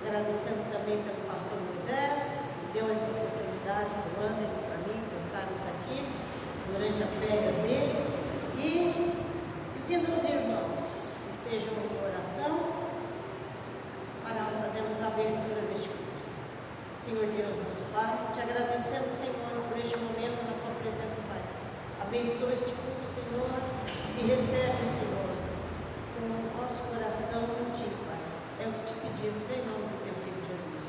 agradecendo também pelo pastor Moisés, que deu esta oportunidade para o Wander e para mim, para estarmos aqui durante as férias dele, e pedindo aos irmãos que estejam em oração para fazermos a abertura deste culto. Senhor Deus, nosso Pai, te agradecemos, Senhor, por este momento na tua presença, Pai. Abençoa este culto, Senhor, e recebe, Senhor, com o nosso coração em ti, Pai. É o que te pedimos em nome do teu Filho Jesus.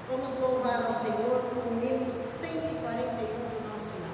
Vamos louvar ao Senhor com o hino 141 do nosso hino.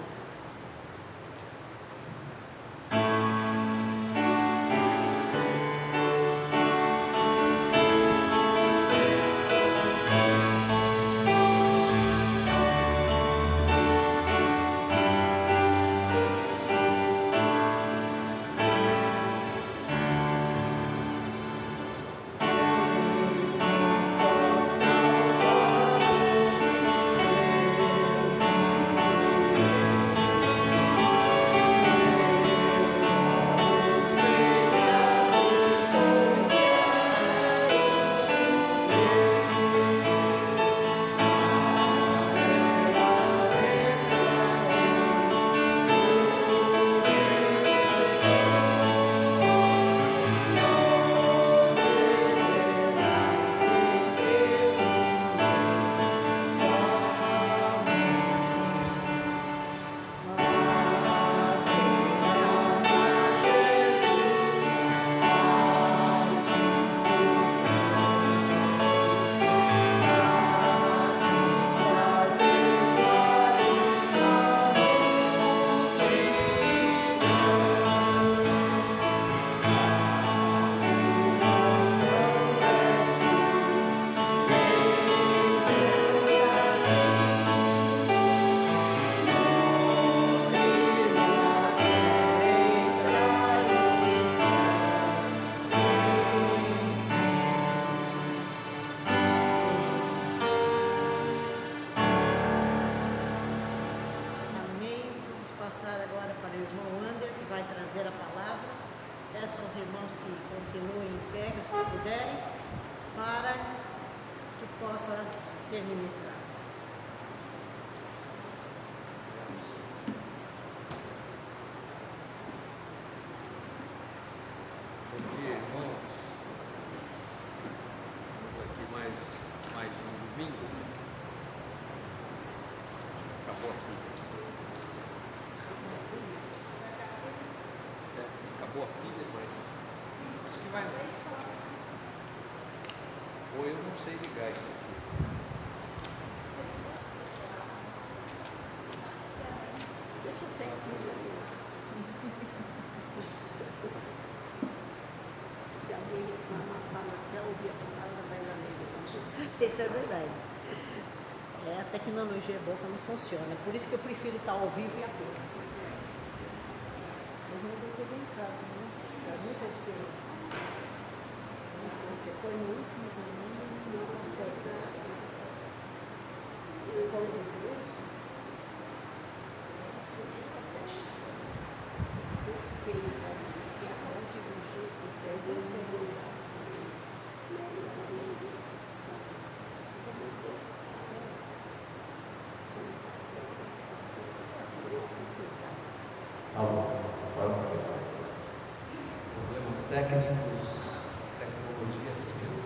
Passar agora para o irmão Wander, que vai trazer a palavra. Peço aos irmãos que continuem em pé, os que puderem, para que possa ser ministrado. Bom dia, irmãos. Estamos aqui mais um domingo. Acabou aqui. Acabou a pilha, mas acho que vai. Ou eu não sei ligar isso aqui. Deixa eu ter aqui. Isso é verdade. A tecnologia é boa quando funciona. Por isso que eu prefiro estar ao vivo e a cores. Mas não deve ser bem claro, né? Faz muita diferença. Você põe no último e não consegue. Então, isso. Problemas técnicos, tecnologia assim mesmo.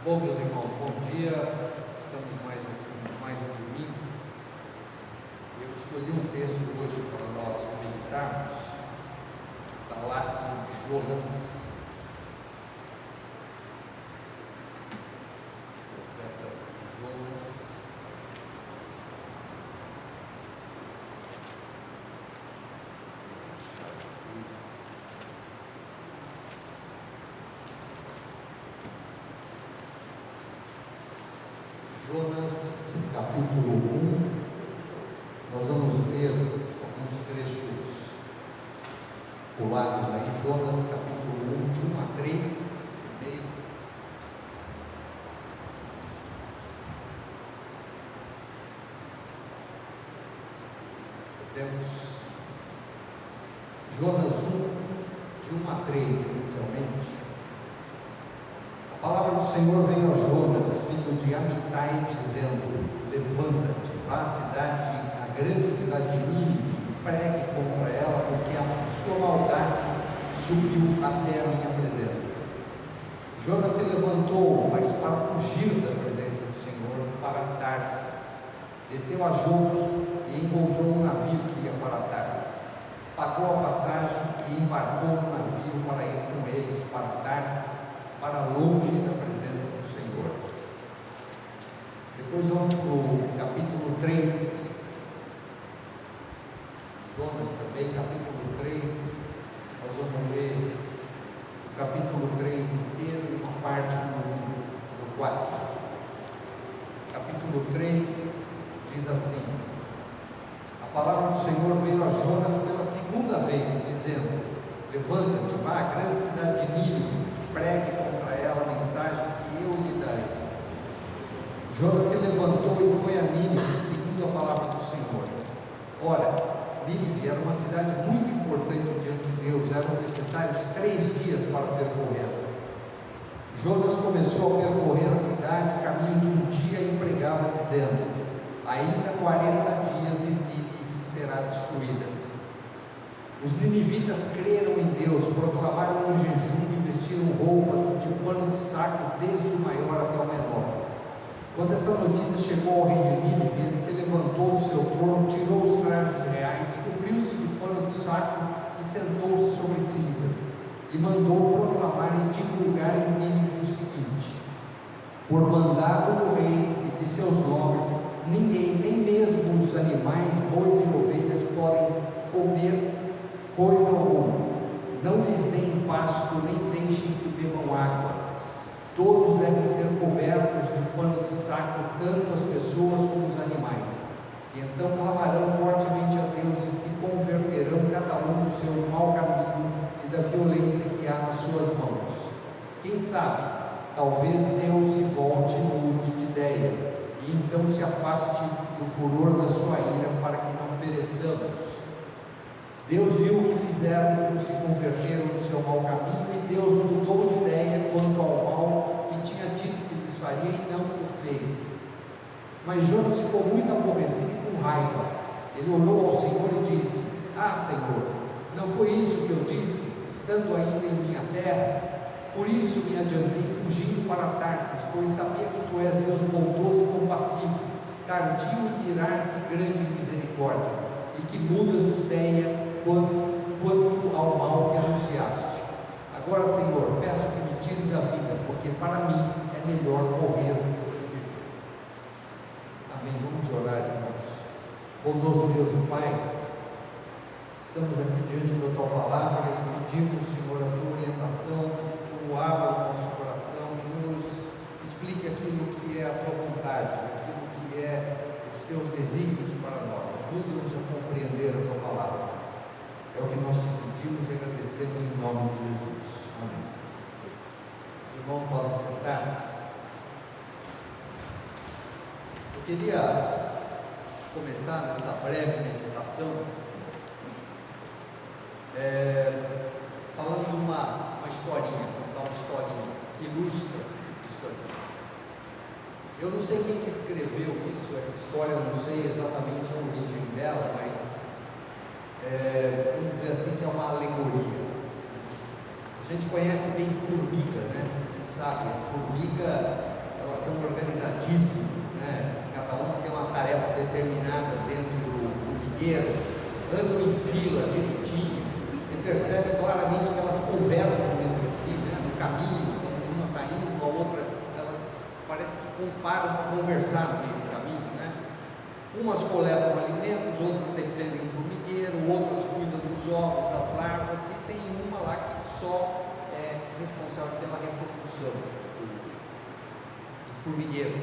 Bom, meus irmãos, bom dia. Estamos mais um domingo. Eu escolhi um texto hoje para nós meditarmos. Está lá em Jonas. Profeta Jonas. Jonas, capítulo 1, nós vamos ler alguns trechos pulados aí. Jonas, capítulo 1, de 1 a 3, primeiro. Temos Jonas 1, de 1 a 3, inicialmente. A palavra do do Senhor veio a Jonas, filho de Amitai, dizendo: levanta-te, vá à cidade, a grande cidade de Nínive, e pregue contra ela, porque a sua maldade subiu até a minha presença. Jonas se levantou, mas para fugir da presença do Senhor, para Tarsis. Desceu a Jope e encontrou um navio que ia para Tarsis. Pagou a passagem e embarcou no navio para ir com eles para Tarsis, para longe da presença do Senhor. Depois vamos para o capítulo 3. Jonas também, capítulo 3. Nós vamos ler o capítulo 3 inteiro e uma parte do 4. Capítulo 3 diz assim: a palavra do Senhor veio a Jonas pela segunda vez, dizendo: levanta-te, vá à grande cidade de Nínive, pregue contra ela a mensagem que eu lhe darei. Jonas se levantou e foi a Nínive, seguindo a palavra do Senhor. Ora, Nínive era uma cidade muito importante diante de Deus, eram necessários 3 dias para percorrer. Jonas começou a percorrer a cidade, caminho de um dia, e pregava, dizendo: ainda 40 dias e Nínive será destruída. Os ninivitas creram em Deus, proclamaram um jejum e vestiram roupas de pano de saco, desde o maior até o menor. Quando essa notícia chegou ao rei de Nínive, ele se levantou do seu trono, tirou os trajes reais, cobriu-se de pano de saco e sentou-se sobre cinzas, e mandou proclamar e divulgar em Nínive o seguinte: por mandado do rei e de seus nobres, ninguém, nem mesmo os animais, bois e ovelhas, podem comer coisa alguma. Não lhes deem pasto, nem deixem que bebam água. Todos devem ser cobertos de pano de saco, tanto as pessoas como os animais. E então clamarão fortemente a Deus e se converterão cada um do seu mau caminho e da violência que há nas suas mãos. Quem sabe, talvez Deus se volte e mude de ideia, e então se afaste do furor da sua ira, para que não pereçamos. Deus viu o que fizeram quando se converteram no seu mau caminho, e Deus mudou de ideia quanto ao mal que tinha dito que lhes faria, e não o fez. Mas Jonas ficou muito aborrecido e com raiva. Ele olhou ao Senhor e disse: ah, Senhor, não foi isso que eu disse, estando ainda em minha terra? Por isso me adiantei fugindo para Tarsis, pois sabia que tu és Deus bondoso e compassivo, tardio em irar-se, grande em misericórdia, e que mudas de ideia quanto ao mal que anunciaste. Agora, Senhor, peço que me tires a vida, porque para mim é melhor morrer do que viver. Amém. Vamos orar, irmãos. Bondoso Deus e Pai, estamos aqui diante da Tua palavra e pedimos, Senhor, a Tua orientação, Tu abra o nosso coração e nos explique aquilo que é a Tua vontade, aquilo que é os Teus desígnios para nós. Ajuda-nos a compreender a Tua palavra. É o que nós te pedimos e agradecemos em nome de Jesus. Amém. Irmãos, podem sentar. Eu queria começar nessa breve meditação falando de uma historinha, contar uma historinha que ilustra isso aqui. Eu não sei quem que escreveu isso, essa história, eu não sei exatamente a origem dela, mas vamos dizer assim que é uma alegoria. A gente conhece bem formiga, né? A gente sabe, a formiga, elas são organizadíssimas, né? Cada uma tem uma tarefa determinada dentro do formigueiro, andam em fila direitinho. Você percebe claramente que elas conversam entre si, né? No caminho, quando uma está indo, a outra, elas parece que param para conversar no meio do caminho, né? Umas coletam alimentos, outras defendem o formigueiro, outras cuidam dos ovos, das larvas, e tem uma lá que só é responsável pela reprodução do formigueiro.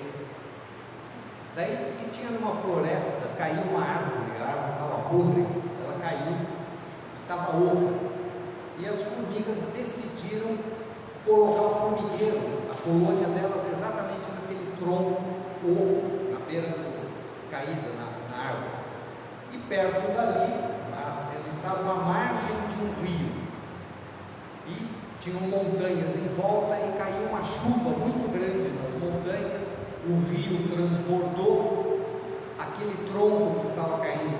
Daí diz que tinha numa floresta, caiu uma árvore, a árvore estava podre, ela caiu, estava oca, e as formigas decidiram colocar o formigueiro, a colônia delas exatamente naquele tronco oco, na beira caída na árvore. E perto dali, eles estavam à margem de um rio, e tinham montanhas em volta e caiu uma chuva muito grande nas montanhas, o rio transbordou, aquele tronco que estava caído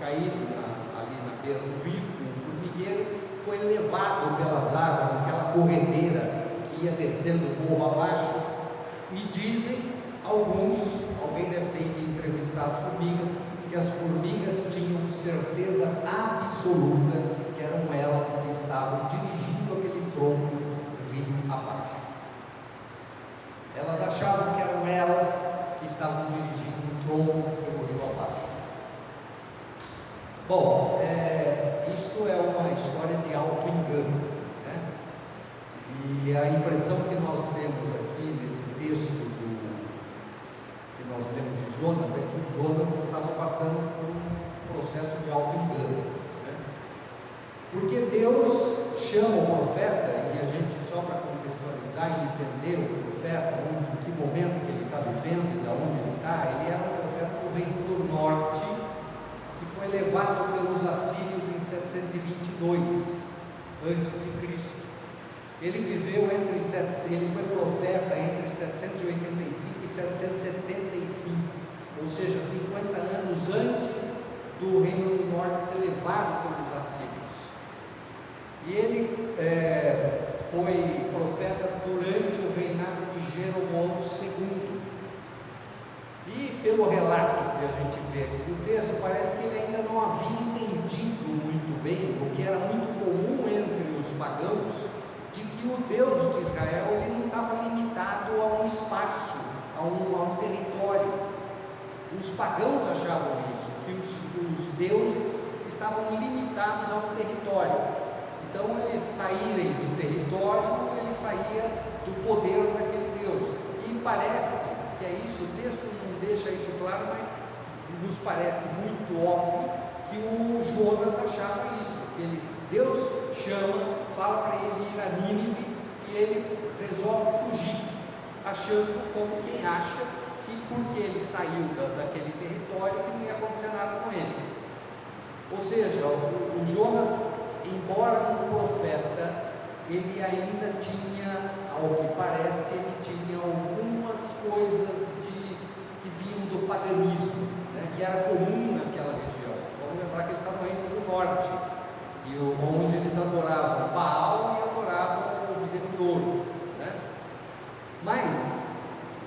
ali na beira do rio, com o formigueiro, foi levado pelas águas, aquela corredeira que ia descendo o morro abaixo, e dizem alguém deve ter ido entrevistar as formigas, que as formigas tinham certeza absoluta que eram elas que estavam dirigindo aquele tronco rio abaixo. Elas achavam que eram elas que estavam dirigindo o tronco pelo rio abaixo. Bom, isto é uma história de auto-engano, né? E a impressão que nós temos aqui nesse texto que nós lemos de Jonas é que Jonas estava passando por um processo de auto-engano, né? Porque Deus chama o profeta, e a gente, só para contextualizar e entender o profeta, em que momento que ele está vivendo e de onde ele está, ele era um profeta do reino do norte, que foi levado pelos assírios em 722 a.C. Ele viveu ele foi profeta entre 785 e 775, ou seja, 50 anos antes do reino do norte ser levado pelos assírios. E ele foi profeta durante o reinado de Jeroboão II. E pelo relato que a gente vê aqui do texto, parece que ele ainda não havia entendido muito bem o que era muito comum entre os pagãos, de que o Deus de Israel ele não estava limitado a um espaço, a um território. Os pagãos achavam isso, que os deuses estavam limitados a um território. Então, eles saírem do território, ele saía do poder daquele Deus. E parece que é isso, o texto não deixa isso claro, mas nos parece muito óbvio que o Jonas achava isso, que Deus chama, fala para ele ir a Nínive e ele resolve fugir, achando como quem acha que porque ele saiu daquele território que não ia acontecer nada com ele. Ou seja, o Jonas, embora um profeta, ele ainda tinha, ao que parece, ele tinha algumas coisas que vinham do paganismo, né, que era comum naquela região. Vamos lembrar que ele está no reino do norte, onde eles adoravam Baal e adoravam o bezerro de ouro, né? Mas,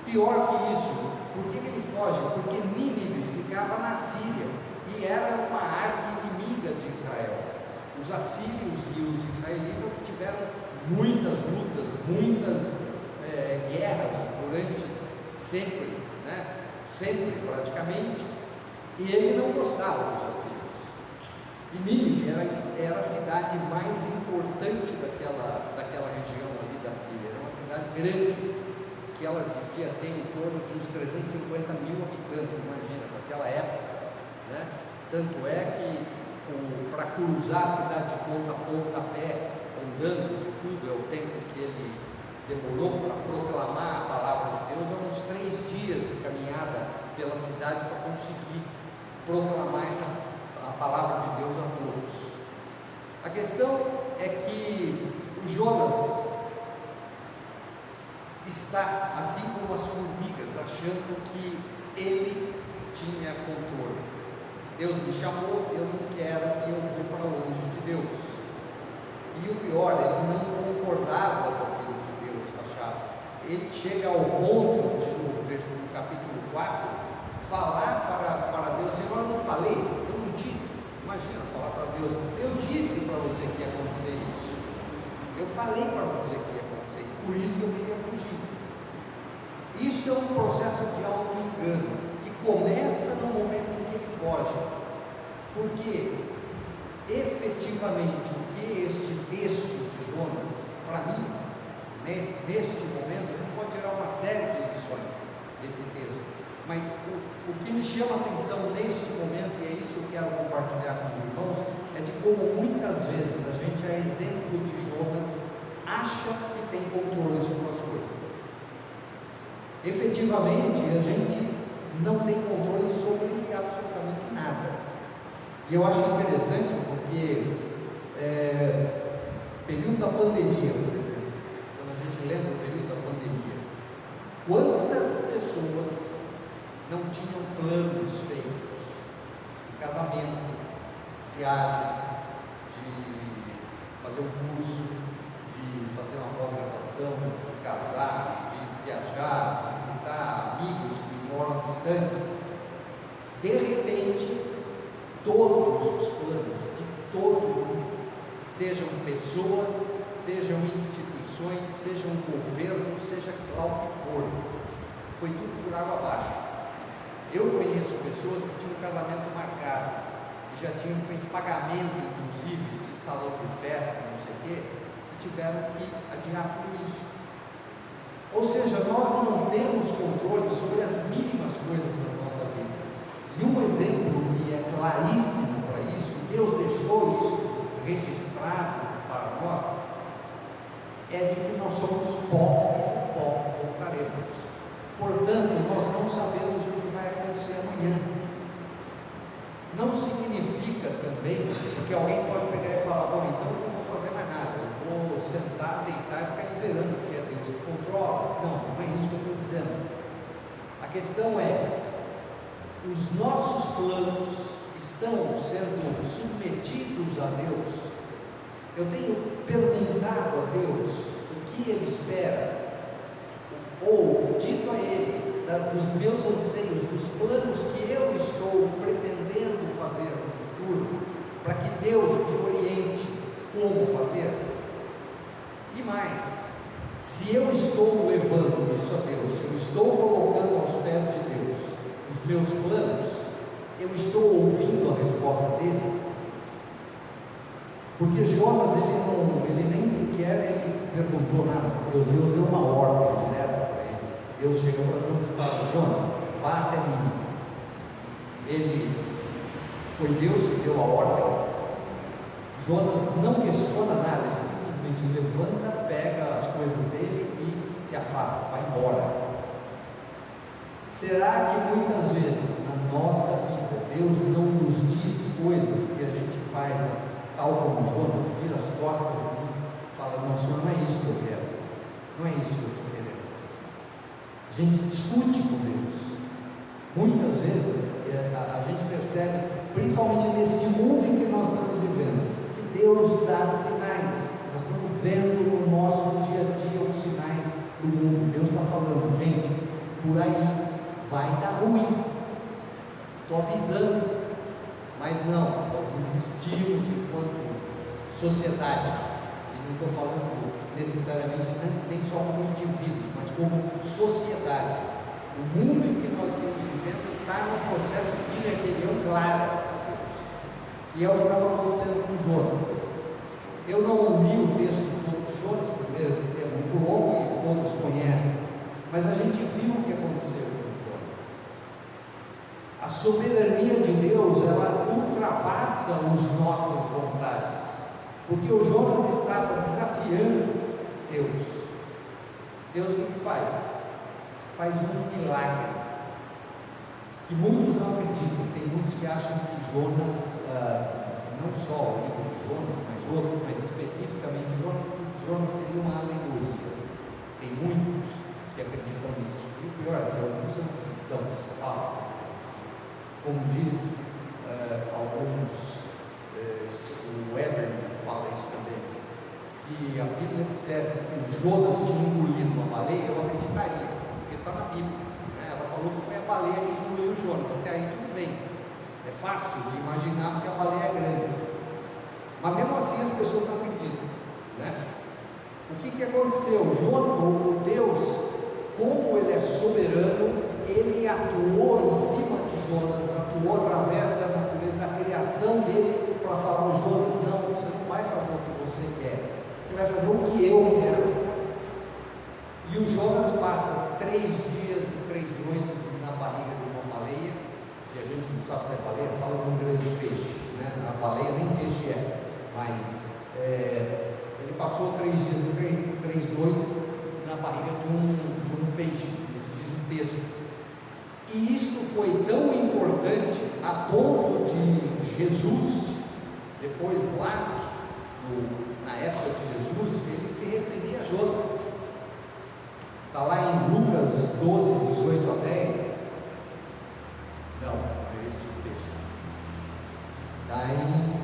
pior que isso, por que ele foge? Porque Nínive ficava na Síria, que era uma arqui-inimiga de Israel. Os assírios e os israelitas tiveram muitas lutas, muitas guerras durante sempre, né? Sempre praticamente, e ele não gostava dos assírios. E Nínive era a cidade mais importante daquela região ali da Síria. Era uma cidade grande, diz que ela devia ter em torno de uns 350 mil habitantes, imagina, naquela época, né? Tanto é que para cruzar a cidade de ponta a ponta a pé, andando, tudo é o tempo que ele demorou para proclamar a palavra de Deus, eram uns 3 dias de caminhada pela cidade para conseguir proclamar a palavra de Deus a todos. A questão é que o Jonas está, assim como as formigas, achando que ele tinha controle. Deus me chamou, eu não quero e eu vou para longe de Deus. E o pior, ele não concordava com aquilo que Deus achava. Ele chega ao ponto de, no capítulo 4, falar para Deus: Senhor, eu não falei, eu não disse. Imagina falar para Deus: eu disse para você que ia acontecer isso, eu falei para você que ia acontecer, por isso que eu queria fugir. Isso é um processo de auto-engano que começa no momento em que ele foge, porque efetivamente o que este texto de Jonas, para mim, neste momento, a gente pode tirar uma série de lições desse texto, mas o que me chama a atenção neste momento, e é isso que eu quero compartilhar com os irmãos, é de como muitas vezes a gente, a exemplo de Jonas, acha que tem controle sobre as coisas. Efetivamente, a gente não tem controle sobre absolutamente nada. E eu acho interessante porque período da pandemia, por exemplo, de fazer um curso, de fazer uma pós-graduação, de casar, de viajar, visitar amigos que moram distantes. De repente, todos os planos de todo mundo, sejam pessoas, sejam instituições, sejam governos, seja lá o que for, foi tudo por água abaixo. Eu conheço pessoas que tinham um casamento marcado, que já tinham feito pagamento, inclusive, de salão de festa, não sei o quê, e tiveram que adiar tudo isso. Ou seja, nós não temos controle sobre as mínimas coisas da nossa vida. E um exemplo que é claríssimo para isso, Deus deixou isso registrado para nós, é de que nós somos pó e do pó voltaremos. Portanto, nós não sabemos o que vai acontecer amanhã. Não significa também, porque alguém pode pegar e falar, bom, então eu não vou fazer mais nada, eu vou sentar, deitar e ficar esperando que Deus me controla. Não é isso que eu estou dizendo. A questão é, os nossos planos estão sendo submetidos a Deus. Eu tenho perguntado a Deus o que Ele espera, ou dito a Ele dos meus anseios, dos planos que eu estou pretendendo fazer no futuro, para que Deus me oriente como fazer. E mais, se eu estou levando isso a Deus, eu estou colocando aos pés de Deus os meus planos, eu estou ouvindo a resposta dele. Porque Jonas, ele nem sequer perguntou nada para Deus. Deus deu uma ordem direta para ele. Deus chegou para Jonas e falou, Jonas, vá até mim. Foi Deus que deu a ordem. Jonas não questiona nada, ele simplesmente levanta, pega as coisas dele e se afasta, vai embora. Será que muitas vezes na nossa vida Deus não nos diz coisas que a gente faz, tal como Jonas, vira as costas e fala, não, Senhor, não é isso que eu quero, não é isso que eu estou querendo. A gente discute com Deus. Muitas vezes a gente percebe, principalmente neste mundo em que nós estamos vivendo, que Deus dá sinais. Nós estamos vendo no nosso dia a dia os sinais do mundo. Deus está falando, gente, por aí vai dar ruim, estou avisando, mas não, nós insistimos enquanto sociedade, e não estou falando necessariamente nem só como indivíduo, mas como sociedade. O mundo em que nós estamos vivendo está no processo de rebelião clara a Deus, e é o que estava acontecendo com Jonas. Eu não li o texto todo de Jonas, primeiro, porque é muito longo e todos conhecem, mas a gente viu o que aconteceu. A soberania de Deus, ela ultrapassa as nossas vontades, porque o Jonas estava desafiando Deus. Deus o que faz? Faz um milagre, que muitos não acreditam. Tem muitos que acham que Jonas, não só o livro de Jonas, mas especificamente Jonas seria uma alegoria. Tem muitos que acreditam nisso, e o pior é que alguns são cristãos, falam. Como diz alguns, o Weber fala isso também, se a Bíblia dissesse que o Jonas tinha engolido uma baleia, eu acreditaria, porque está na Bíblia, né? Ela falou que foi a baleia que engoliu o Jonas, até aí tudo bem, é fácil de imaginar porque a baleia é grande, mas mesmo assim as pessoas não acreditam, né? O que aconteceu? O Deus, como Ele é soberano, Ele atuou em cima de Jonas, atuou através da natureza, da criação dele, para falar, Jonas, não, você não vai fazer o que você quer, você vai fazer o que eu quero. E o Jonas passa 3 dias e 3 noites na barriga de uma baleia, que a gente não sabe se é baleia, fala de um grande peixe, né? A baleia nem peixe é, mas ele passou 3 dias e 3 noites na barriga de um peixe, diz o texto. E isto foi tão importante a ponto de Jesus, depois lá, na época de Jesus, ele se referia a Jonas. Está lá em Lucas 12, 18 a 10. Não, é este o texto. Está em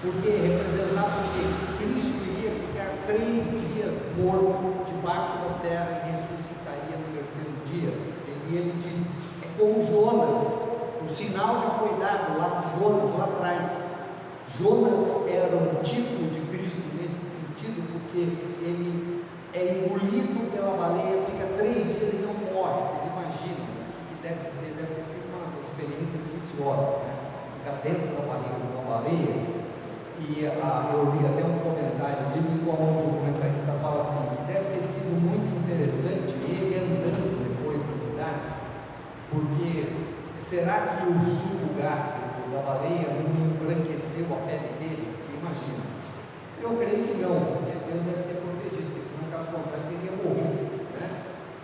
porque representava que Cristo iria ficar 3 dias morto debaixo da terra e ressuscitaria no terceiro dia. E ele disse: é como Jonas, o sinal já foi dado lá de Jonas, lá atrás. Jonas era um tipo de Cristo nesse sentido, porque ele é engolido pela baleia, fica 3 dias e não morre. Vocês imaginam o que deve ser? Deve ter sido uma experiência deliciosa, né? Ficar dentro da barriga de uma baleia. E eu li até um comentário bíblico onde o comentarista fala assim, que deve ter sido muito interessante ele andando depois da cidade, porque será que o suco gástrico da baleia não embranqueceu a pele dele? Imagina. Eu creio que não, porque Deus deve ter protegido, porque senão, caso contrário, teria morrido, né?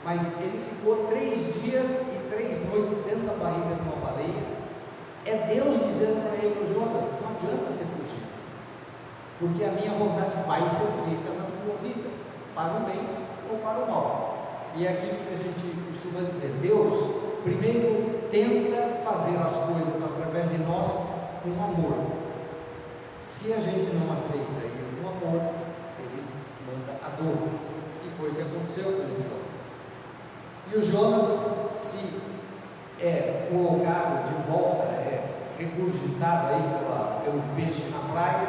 Mas ele ficou 3 dias e 3 noites dentro da barriga de uma baleia. É Deus dizendo para ele: Jonas, não adianta você fugir, porque a minha vontade vai ser feita na tua vida, para o bem ou para o mal. E é aquilo que a gente costuma dizer: Deus primeiro tenta fazer as coisas através de nós com amor. Se a gente não aceita ele com amor, ele manda a dor. E foi o que aconteceu com o Jonas. E o Jonas, se é colocado de volta, regurgitado aí pelo peixe na praia,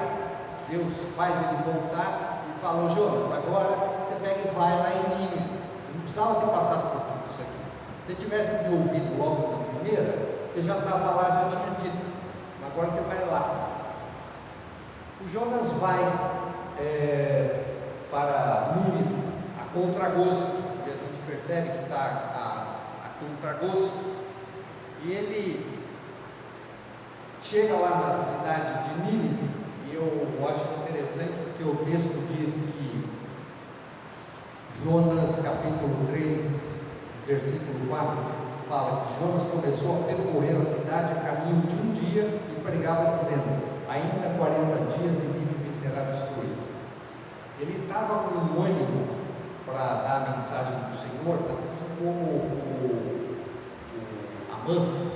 Deus faz ele voltar e fala: Jonas, agora você pega e vai lá em Nínive. Você não precisava ter passado por tudo isso aqui. Se tivesse me ouvido logo na primeira, você já estava lá, já tinha dito. Agora você vai lá. O Jonas vai para Nínive a contragosto, e a gente percebe que está a contragosto, e ele chega lá na cidade de Nínive, e eu acho interessante porque o texto diz que Jonas capítulo 3, versículo 4, fala que Jonas começou a percorrer a cidade a caminho de um dia e pregava dizendo: ainda 40 dias e Nínive será destruída. Ele estava com um ânimo para dar a mensagem do Senhor, assim como o Amã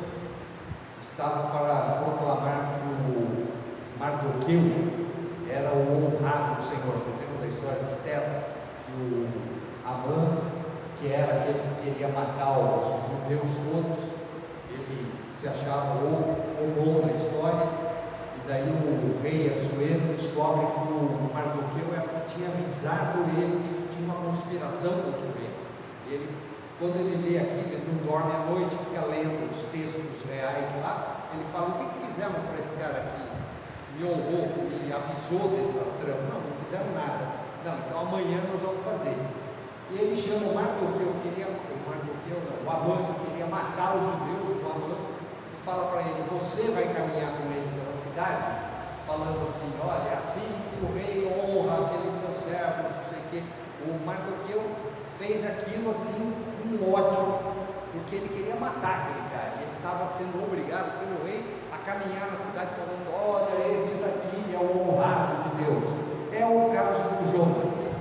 estava para proclamar que o Mardoqueu era o honrado do Senhor. Você lembra da história de Esther? Que o Amã, que era aquele que queria matar os judeus todos, ele se achava o bom da história. E daí o rei Assuero descobre que o Mardoqueu tinha avisado ele de que tinha uma conspiração contra o rei. Ele, quando ele lê aquilo, ele não dorme à noite, fica lendo os textos reais lá. Ele fala: o que fizemos para esse cara aqui? Me honrou, me avisou dessa trama. Não fizemos nada. Não, então amanhã nós vamos fazer. E ele chama o Mardoqueu, o Amã, que queria matar os judeus, o Amã, e fala para ele: você vai caminhar com ele pela cidade, falando assim: olha, é assim que o rei honra aquele seu servo, não sei o quê. O Mardoqueu fez aquilo assim, um ódio, porque ele queria matar aquele cara, e ele estava sendo obrigado pelo rei a caminhar na cidade falando: olha, este daqui é o honrado de Deus. É o caso do Jonas.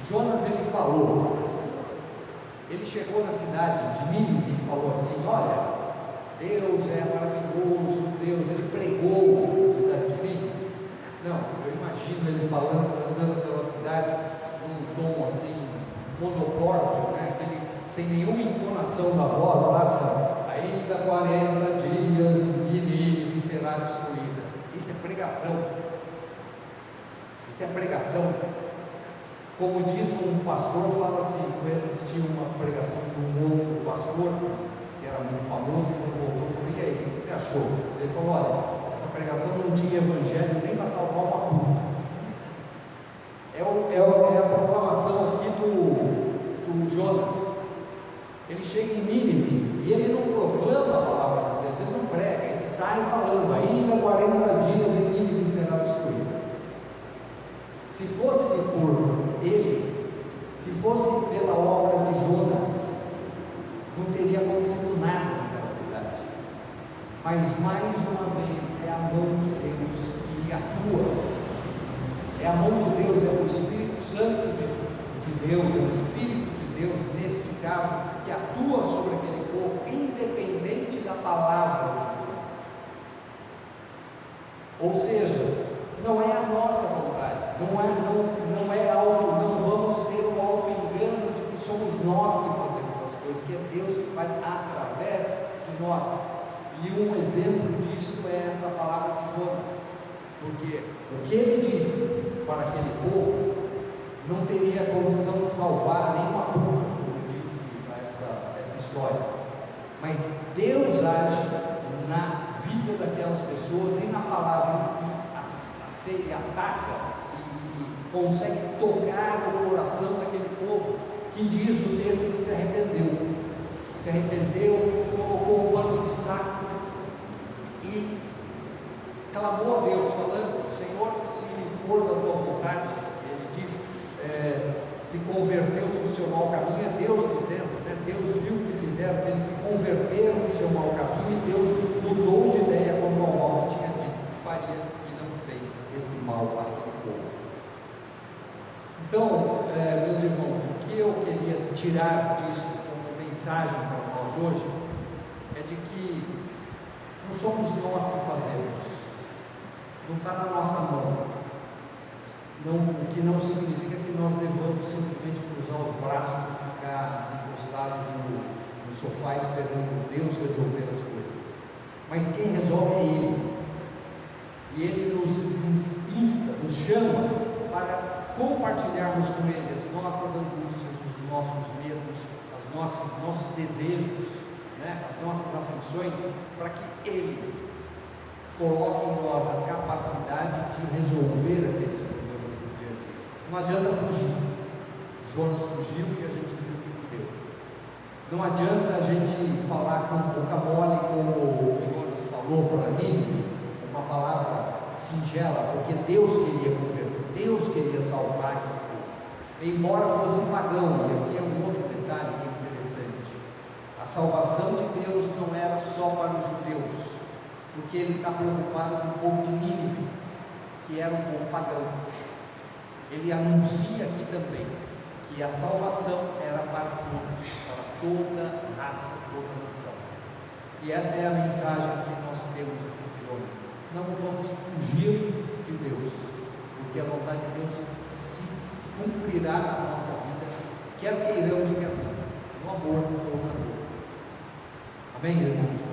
Jonas, ele falou, ele chegou na cidade de Nínive e falou assim: olha, Deus é maravilhoso, Deus, ele pregou na cidade de Nínive. Não, eu imagino ele falando, andando pela cidade num tom assim, monocórdio, né? Aquele, sem nenhuma entonação da voz lá, ainda 40 dias e Nínive será destruída. Isso é pregação. Isso é pregação. Como diz um pastor, fala assim, foi assistir uma pregação de um outro pastor, que era muito famoso, e quando voltou, falou: e aí, o que você achou? Ele falou: olha, essa pregação não tinha evangelho nem para salvar uma puta. É a proclamação aqui do Jonas. Ele chega em Nínive e ele não proclama a palavra de Deus, ele não prega, ele sai falando: ainda 40 dias e Nínive será destruída. Se fosse por ele, se fosse pela obra de Jonas, não teria acontecido nada naquela cidade. Mas mais uma vez é a mão de Deus que atua. É a mão de Deus, é o Espírito Santo de Deus, é o Espírito de Deus, neste caso, que atua sobre aquele povo, independente da palavra de Jonas. Ou seja, não é algo, não vamos ter um auto-engano de que somos nós que fazemos as coisas, que é Deus que faz através de nós. E um exemplo disso é esta palavra de Jonas, porque o que ele disse para aquele povo não teria condição de salvar nenhuma boca, como disse essa história, mas Deus age na vida daquelas pessoas e na palavra, e ataca e consegue tocar no coração daquele povo, que diz no texto que se arrependeu, colocou o pano de saco e clamou a Deus, falando: Senhor, se for da tua vontade, ele diz, se converteu do seu mau caminho, é Deus dizendo, né? Deus viu o que fizeram, eles se converteram do seu mau caminho, e Deus mudou de ideia quanto ao mal que tinha dito que faria, e não fez esse mal para aquele povo. Então, meus irmãos, o que eu queria tirar disso como mensagem para nós hoje é de que não somos nós que fazemos, não está na nossa mão, o que não significa que nós devamos simplesmente cruzar os braços e ficar encostados no sofá esperando Deus resolver as coisas, mas quem resolve é Ele, e Ele nos insta, nos chama para compartilharmos com Ele as nossas angústias, os nossos medos, nossos desejos, né, as nossas aflições, para que Ele coloque em nós a capacidade de resolver aqueles problemas do dia a dia. Não adianta fugir. Jonas fugiu e a gente viu o que deu. Não adianta a gente falar com boca mole, como Jonas falou para Nínive, uma palavra singela, porque Deus queria converter, Deus queria salvar aquele povo, embora fosse pagão. E aqui é um outro detalhe que é interessante: a salvação de Deus não era só para os judeus, porque Ele está preocupado com o povo de Nínive, que era um povo pagão. Ele anuncia aqui também que a salvação era para todos, para toda raça, toda nação. E essa é a mensagem que nós temos aqui de Jonas: não vamos fugir de Deus, porque a vontade de Deus se cumprirá na nossa vida, quer queiramos, quer não, no amor ou na dor. Amém, irmãos?